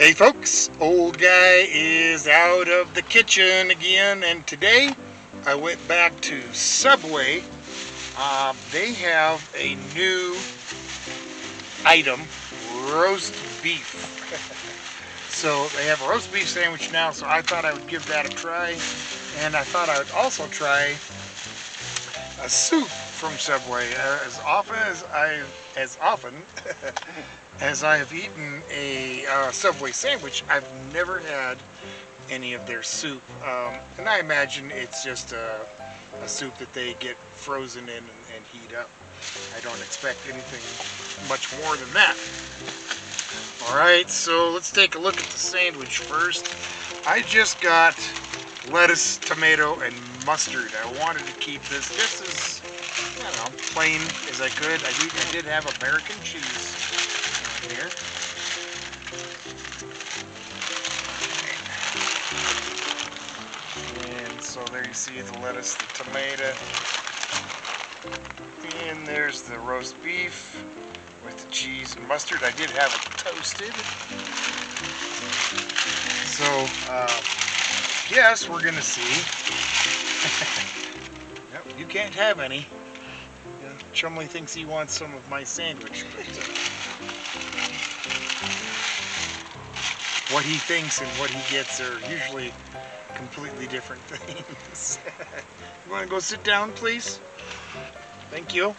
Hey folks, old guy is out of the kitchen again, and today I went back to Subway. They have a new item, roast beef. So they have a roast beef sandwich now, so I thought I would give that a try, and I thought I would also try a soup from Subway. As often as I have eaten a Subway sandwich, I've never had any of their soup, and I imagine it's just a soup that they get frozen in and heat up. I don't expect anything much more than that. Alright, so let's take a look at the sandwich first. I just got lettuce, tomato, and mustard. I wanted to keep this just as, plain as I could. I did have American cheese on here. And so there you see the lettuce, the tomato, and there's the roast beef with the cheese and mustard. I did have it toasted. So, yes, we're gonna see. Nope, you can't have any. Chumley thinks he wants some of my sandwich, but what he thinks and what he gets are usually completely different things. You want to go sit down, please? Thank you.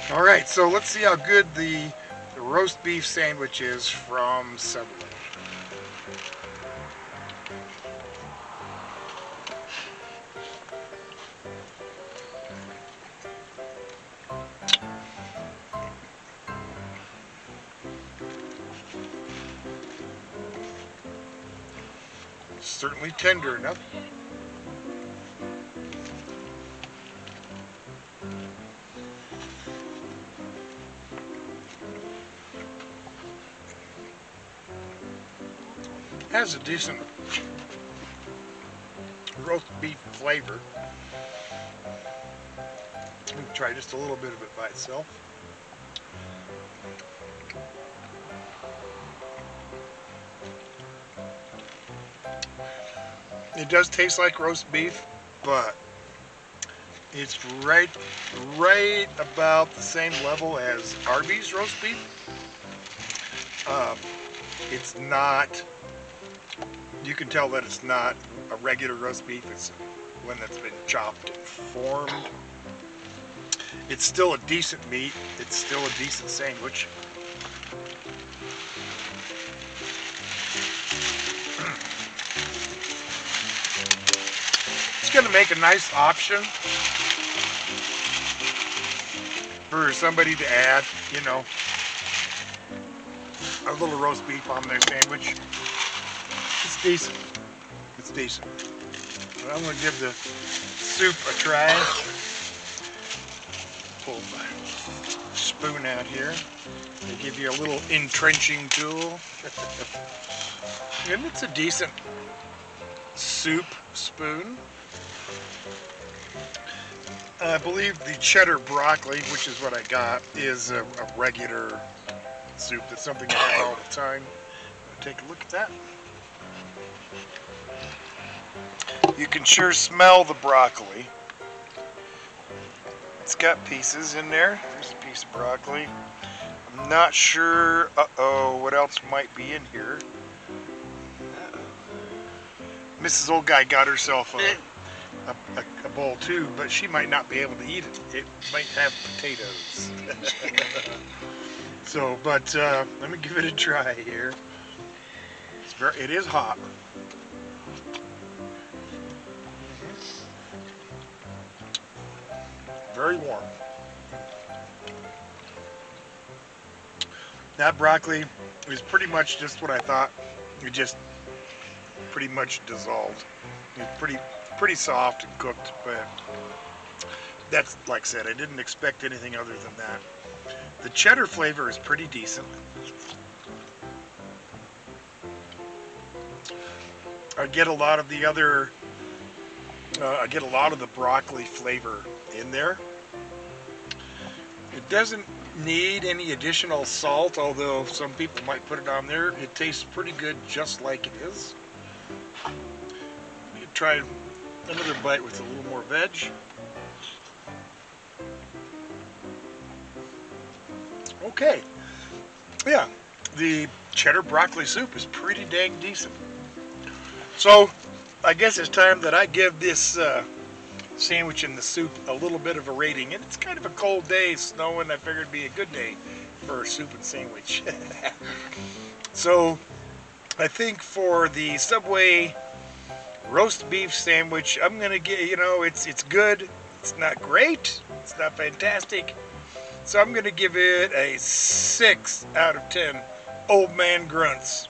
Alright, so let's see how good the roast beef sandwich is from Subway. Certainly tender enough. Has a decent roast beef flavor. Let me try just a little bit of it by itself. It does taste like roast beef, but it's right about the same level as Arby's roast beef. It's not, you can tell that it's not a regular roast beef, it's one that's been chopped and formed. It's still a decent meat, it's still a decent sandwich. It's going to make a nice option for somebody to add, a little roast beef on their sandwich. It's decent. It's decent. But I'm going to give the soup a try. Pull the spoon out here. They give you a little entrenching tool. And it's a decent soup spoon. I believe the cheddar broccoli, which is what I got, is a regular soup. That's something I have all the time. Take a look at that. You can sure smell the broccoli. It's got pieces in there. There's a piece of broccoli. I'm not sure, what else might be in here. Mrs. Old Guy got herself a bowl too, but she might not be able to eat it. It might have potatoes. So, but let me give it a try here. It is hot. Very warm. That broccoli is pretty much just what I thought. It just pretty much dissolved. It's pretty soft and cooked, but that's, like I said, I didn't expect anything other than that. The cheddar flavor is pretty decent. I get a lot of the other, I get a lot of the broccoli flavor in there. It doesn't need any additional salt, although some people might put it on there. It tastes pretty good just like it is. You try another bite with a little more veg. Okay, yeah, the cheddar broccoli soup is pretty dang decent. So I guess it's time that I give this sandwich and the soup a little bit of a rating. And it's kind of a cold day, snowing. I figured it'd be a good day for a soup and sandwich. So I think for the Subway roast beef sandwich, I'm gonna get, it's good. It's not great. It's not fantastic. So I'm gonna give it a 6 out of 10 old man grunts.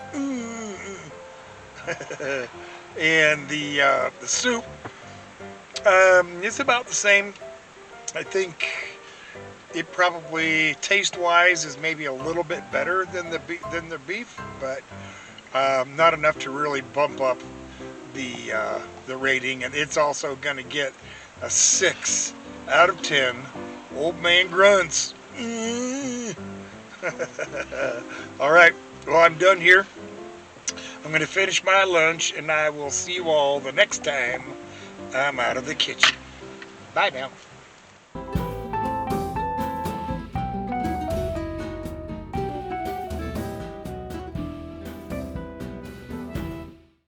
And the soup, it's about the same. I think it probably taste-wise is maybe a little bit better than the beef, but not enough to really bump up the rating. And it's also going to get a 6 out of 10 old man grunts. All right, well, I'm done here. I'm going to finish my lunch, and I will see you all the next time I'm out of the kitchen. Bye now.